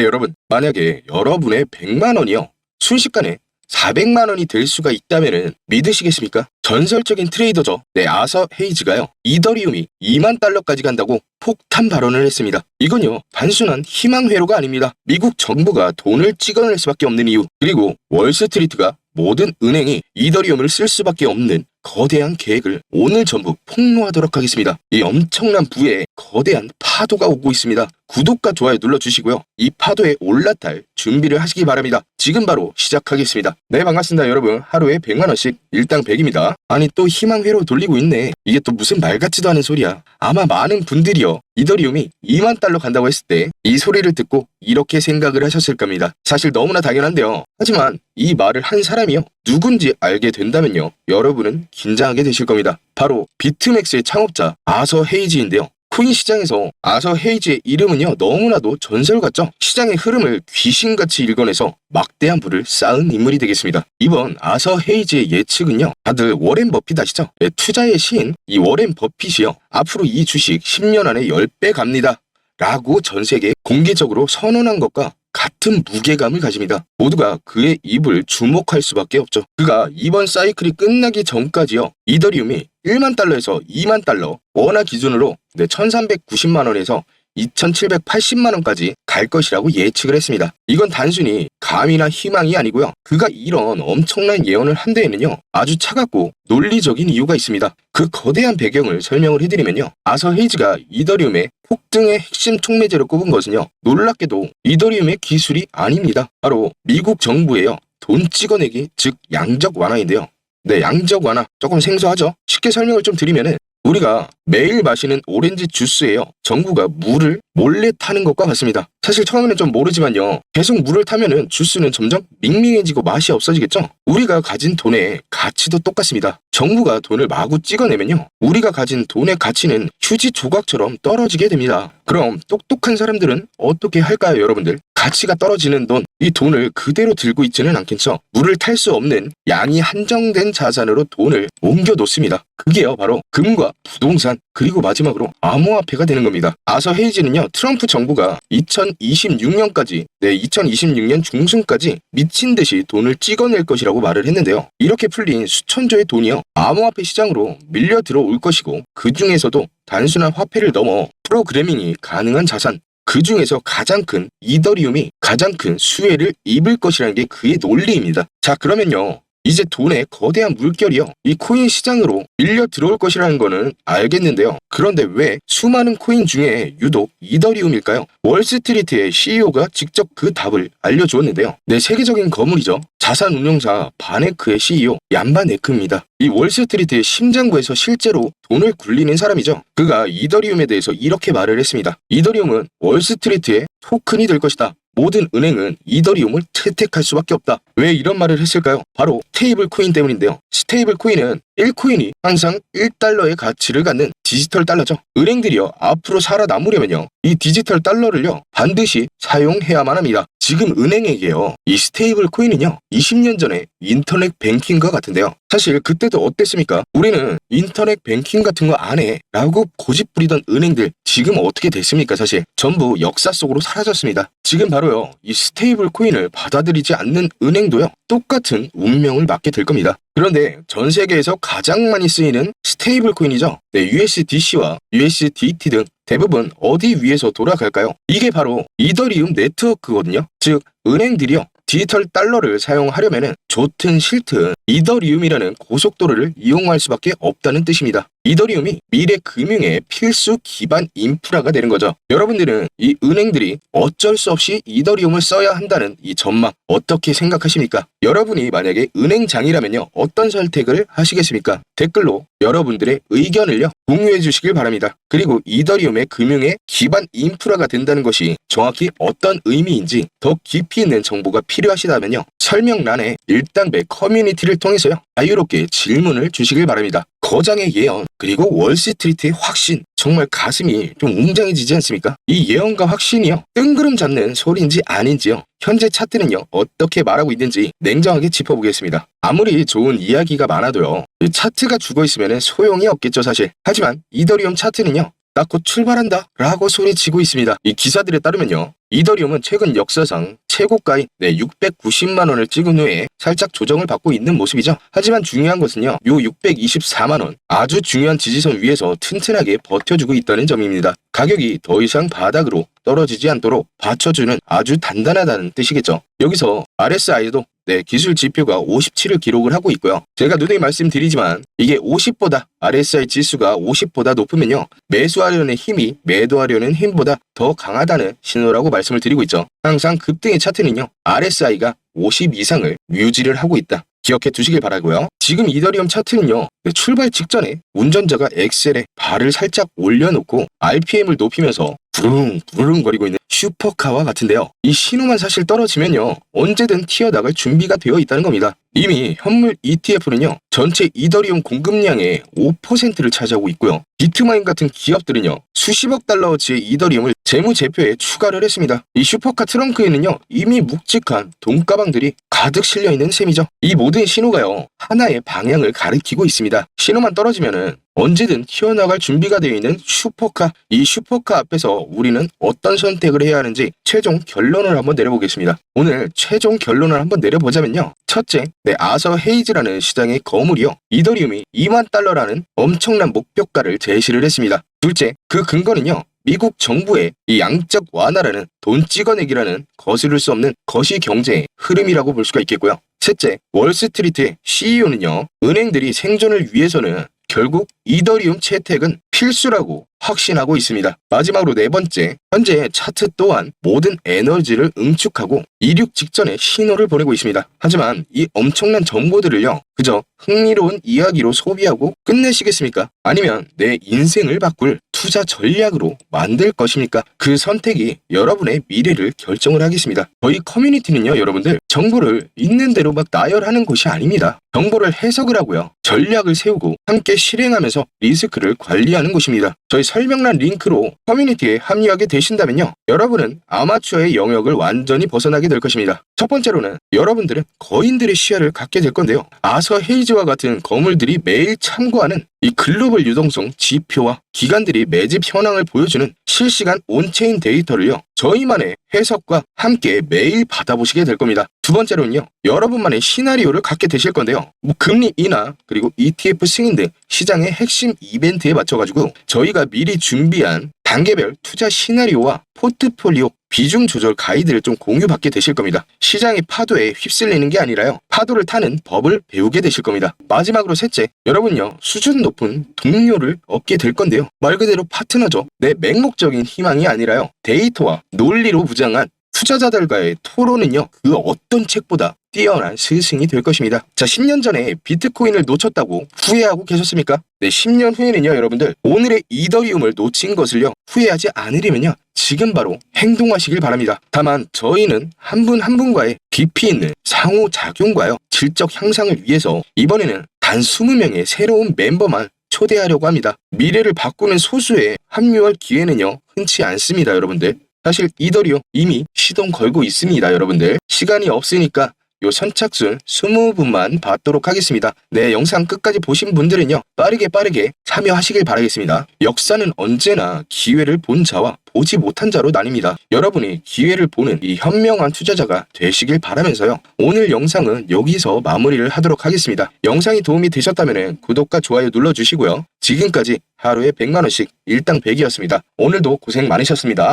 네, 여러분. 만약에 여러분의 100만 원이요. 순식간에 400만 원이 될 수가 있다면 믿으시겠습니까? 전설적인 트레이더죠. 네, 아서 헤이즈가요. 이더리움이 2만 달러까지 간다고 폭탄 발언을 했습니다. 이건요, 단순한 희망 회로가 아닙니다. 미국 정부가 돈을 찍어낼 수밖에 없는 이유, 그리고 월스트리트가 모든 은행이 이더리움을 쓸 수밖에 없는 거대한 계획을 오늘 전부 폭로하도록 하겠습니다. 이 엄청난 부에 거대한 파도가 오고 있습니다. 구독과 좋아요 눌러주시고요. 이 파도에 올라탈 준비를 하시기 바랍니다. 지금 바로 시작하겠습니다. 네, 반갑습니다. 여러분. 하루에 100만 원씩 일당 100입니다. 아니, 또 희망회로 돌리고 있네. 이게 또 무슨 말 같지도 않은 소리야. 아마 많은 분들이요, 이더리움이 2만 달러 간다고 했을 때 이 소리를 듣고 이렇게 생각을 하셨을 겁니다. 사실 너무나 당연한데요. 하지만 이 말을 한 사람이요, 누군지 알게 된다면요, 여러분은 긴장하게 되실 겁니다. 바로 비트맥스의 창업자 아서 헤이즈인데요. 코인 시장에서 아서 헤이즈의 이름은요, 너무나도 전설 같죠? 시장의 흐름을 귀신같이 읽어내서 막대한 부를 쌓은 인물이 되겠습니다. 이번 아서 헤이즈의 예측은요, 다들 워렌 버핏 아시죠? 네, 투자의 시인 이 워렌 버핏이요, 앞으로 이 주식 10년 안에 10배 갑니다 라고 전 세계에 공개적으로 선언한 것과 같은 무게감을 가집니다. 모두가 그의 입을 주목할 수밖에 없죠. 그가 이번 사이클이 끝나기 전까지요, 이더리움이 1만 달러에서 2만 달러, 원화 기준으로 1390만 원에서 2780만 원까지 갈 것이라고 예측을 했습니다. 이건 단순히 감이나 희망이 아니고요. 그가 이런 엄청난 예언을 한 데에는요, 아주 차갑고 논리적인 이유가 있습니다. 그 거대한 배경을 설명을 해드리면요, 아서 헤이즈가 이더리움의 폭등의 핵심 촉매제로 꼽은 것은요, 놀랍게도 이더리움의 기술이 아닙니다. 바로 미국 정부예요. 돈 찍어내기, 즉 양적 완화인데요. 네, 양적 완화. 조금 생소하죠? 쉽게 설명을 좀 드리면은, 우리가 매일 마시는 오렌지 주스에요, 정부가 물을 몰래 타는 것과 같습니다. 사실 처음에는 좀 모르지만요, 계속 물을 타면은 주스는 점점 밍밍해지고 맛이 없어지겠죠? 우리가 가진 돈의 가치도 똑같습니다. 정부가 돈을 마구 찍어내면요, 우리가 가진 돈의 가치는 휴지 조각처럼 떨어지게 됩니다. 그럼 똑똑한 사람들은 어떻게 할까요, 여러분들? 가치가 떨어지는 돈, 이 돈을 그대로 들고 있지는 않겠죠? 물을 탈 수 없는 양이 한정된 자산으로 돈을 옮겨 놓습니다. 그게요, 바로 금과 부동산, 그리고 마지막으로 암호화폐가 되는 겁니다. 아서 헤이즈는요, 트럼프 정부가 2026년까지, 2026년 중순까지 미친 듯이 돈을 찍어낼 것이라고 말을 했는데요. 이렇게 풀린 수천조의 돈이요, 암호화폐 시장으로 밀려 들어올 것이고, 그 중에서도 단순한 화폐를 넘어 프로그래밍이 가능한 자산, 그 중에서 가장 큰 이더리움이 가장 큰 수혜를 입을 것이라는 게 그의 논리입니다. 자, 그러면요, 이제 돈의 거대한 물결이요, 이 코인 시장으로 밀려 들어올 것이라는 거는 알겠는데요. 그런데 왜 수많은 코인 중에 유독 이더리움일까요? 월스트리트의 CEO가 직접 그 답을 알려주었는데요. 네, 세계적인 거물이죠. 자산운용사 바네크의 CEO 얀바네크입니다. 이 월스트리트의 심장부에서 실제로 돈을 굴리는 사람이죠. 그가 이더리움에 대해서 이렇게 말을 했습니다. 이더리움은 월스트리트의 토큰이 될 것이다. 모든 은행은 이더리움을 채택할 수밖에 없다. 왜 이런 말을 했을까요? 바로 스테이블 코인 때문인데요. 스테이블 코인은 1코인이 항상 1달러의 가치를 갖는 디지털 달러죠. 은행들이요, 앞으로 살아남으려면요, 이 디지털 달러를요, 반드시 사용해야만 합니다. 지금 은행에게요, 이 스테이블 코인은요, 20년 전에 인터넷 뱅킹과 같은데요. 사실 그때도 어땠습니까? 우리는 인터넷 뱅킹 같은 거 안 해 라고 고집 부리던 은행들, 지금 어떻게 됐습니까? 사실 전부 역사 속으로 사라졌습니다. 지금 바로요, 이 스테이블 코인을 받아들이지 않는 은행도요, 똑같은 운명을 맞게 될 겁니다. 그런데 전 세계에서 가장 많이 쓰이는 스테이블 코인이죠. 네, USDC와 USDT 등 대부분 어디 위에서 돌아갈까요? 이게 바로 이더리움 네트워크거든요. 즉, 은행들이요, 디지털 달러를 사용하려면은 좋든 싫든 이더리움이라는 고속도로를 이용할 수밖에 없다는 뜻입니다. 이더리움이 미래 금융의 필수 기반 인프라가 되는 거죠. 여러분들은 이 은행들이 어쩔 수 없이 이더리움을 써야 한다는 이 전망 어떻게 생각하십니까? 여러분이 만약에 은행장이라면요, 어떤 선택을 하시겠습니까? 댓글로 여러분들의 의견을요, 공유해 주시길 바랍니다. 그리고 이더리움의 금융의 기반 인프라가 된다는 것이 정확히 어떤 의미인지 더 깊이 있는 정보가 필요하시다면요, 설명란에 일당배 커뮤니티를 통해서요, 자유롭게 질문을 주시길 바랍니다. 거장의 예언, 그리고 월스트리트의 확신, 정말 가슴이 좀 웅장해지지 않습니까? 이 예언과 확신이요, 뜬구름 잡는 소리인지 아닌지요, 현재 차트는요, 어떻게 말하고 있는지 냉정하게 짚어보겠습니다. 아무리 좋은 이야기가 많아도요, 이 차트가 죽어있으면 소용이 없겠죠, 사실. 하지만 이더리움 차트는요, 나 곧 출발한다 라고 소리치고 있습니다. 이 기사들에 따르면요, 이더리움은 최근 역사상 최고가인 690만 원을 찍은 후에 살짝 조정을 받고 있는 모습이죠. 하지만 중요한 것은요, 요 624만 원, 아주 중요한 지지선 위에서 튼튼하게 버텨주고 있다는 점입니다. 가격이 더 이상 바닥으로 떨어지지 않도록 받쳐주는 아주 단단하다는 뜻이겠죠. 여기서 RSI도 기술 지표가 57을 기록을 하고 있고요. 제가 누누이 말씀드리지만 이게 50보다, RSI 지수가 50보다 높으면요, 매수하려는 힘이 매도하려는 힘보다 더 강하다는 신호라고 말씀을 드리고 있죠. 항상 급등의 차트는요, RSI가 50 이상을 유지를 하고 있다, 기억해 두시길 바라고요. 지금 이더리움 차트는요, 출발 직전에 운전자가 엑셀에 발을 살짝 올려놓고 RPM을 높이면서 부릉부릉 거리고 있는 슈퍼카와 같은데요. 이 신호만 사실 떨어지면요, 언제든 튀어나갈 준비가 되어 있다는 겁니다. 이미 현물 ETF는요, 전체 이더리움 공급량의 5%를 차지하고 있고요. 비트마인 같은 기업들은요, 수십억 달러어치의 이더리움을 재무제표에 추가를 했습니다. 이 슈퍼카 트렁크에는요, 이미 묵직한 돈가방들이 가득 실려있는 셈이죠. 이 모든 신호가요, 하나의 방향을 가리키고 있습니다. 신호만 떨어지면은 언제든 튀어나갈 준비가 되어 있는 슈퍼카, 이 슈퍼카 앞에서 우리는 어떤 선택을 해야 하는지 최종 결론을 한번 내려보겠습니다. 오늘 최종 결론을 한번 내려보자면요, 첫째, 아서 헤이즈라는 시장의 거물이요, 이더리움이 2만 달러라는 엄청난 목표가를 제시를 했습니다. 둘째, 그 근거는요, 미국 정부의 이 양적 완화라는 돈 찍어내기라는 거스를 수 없는 거시 경제의 흐름이라고 볼 수가 있겠고요. 셋째, 월스트리트의 CEO는요, 은행들이 생존을 위해서는 결국 이더리움 채택은 필수라고 확신하고 있습니다. 마지막으로 네 번째, 현재 차트 또한 모든 에너지를 응축하고 이륙 직전에 신호를 보내고 있습니다. 하지만 이 엄청난 정보들을요, 그저 흥미로운 이야기로 소비하고 끝내시겠습니까? 아니면 내 인생을 바꿀 투자 전략으로 만들 것입니까? 그 선택이 여러분의 미래를 결정을 하겠습니다. 저희 커뮤니티는요, 여러분들, 정보를 있는 대로 막 나열하는 곳이 아닙니다. 정보를 해석을 하고요, 전략을 세우고 함께 실행하면서 리스크를 관리하는 곳입니다. 저희 설명란 링크로 커뮤니티에 합류하게 되신다면요, 여러분은 아마추어의 영역을 완전히 벗어나게 될 것입니다. 첫 번째로는 여러분들은 거인들의 시야를 갖게 될 건데요, 아서 헤이즈와 같은 거물들이 매일 참고하는 이 글로벌 유동성 지표와 기관들이 매집 현황을 보여주는 실시간 온체인 데이터를요, 저희만의 해석과 함께 매일 받아보시게 될 겁니다. 두 번째로는요, 여러분만의 시나리오를 갖게 되실 건데요, 금리 인하 그리고 ETF 승인 등 시장의 핵심 이벤트에 맞춰가지고 저희가 미리 준비한 단계별 투자 시나리오와 포트폴리오 비중 조절 가이드를 좀 공유받게 되실 겁니다. 시장의 파도에 휩쓸리는 게 아니라요, 파도를 타는 법을 배우게 되실 겁니다. 마지막으로 셋째, 여러분요, 수준 높은 동료를 얻게 될 건데요, 말 그대로 파트너죠. 내 맹목적인 희망이 아니라요, 데이터와 논리로 무장한 투자자들과의 토론은요, 그 어떤 책보다 뛰어난 스승이 될 것입니다. 자, 10년 전에 비트코인을 놓쳤다고 후회하고 계셨습니까? 10년 후에는요, 여러분들, 오늘의 이더리움을 놓친 것을요, 후회하지 않으려면요, 지금 바로 행동하시길 바랍니다. 다만 저희는 한 분 한 분과의 깊이 있는 상호작용과요, 질적 향상을 위해서 이번에는 단 20명의 새로운 멤버만 초대하려고 합니다. 미래를 바꾸는 소수에 합류할 기회는요, 흔치 않습니다, 여러분들. 사실 이더리움 이미 시동 걸고 있습니다, 여러분들. 시간이 없으니까 요 선착순 20분만 받도록 하겠습니다. 네, 영상 끝까지 보신 분들은요, 빠르게 참여하시길 바라겠습니다. 역사는 언제나 기회를 본 자와 보지 못한 자로 나뉩니다. 여러분이 기회를 보는 이 현명한 투자자가 되시길 바라면서요, 오늘 영상은 여기서 마무리를 하도록 하겠습니다. 영상이 도움이 되셨다면 구독과 좋아요 눌러주시고요. 지금까지 하루에 100만원씩 일당 100이었습니다. 오늘도 고생 많으셨습니다.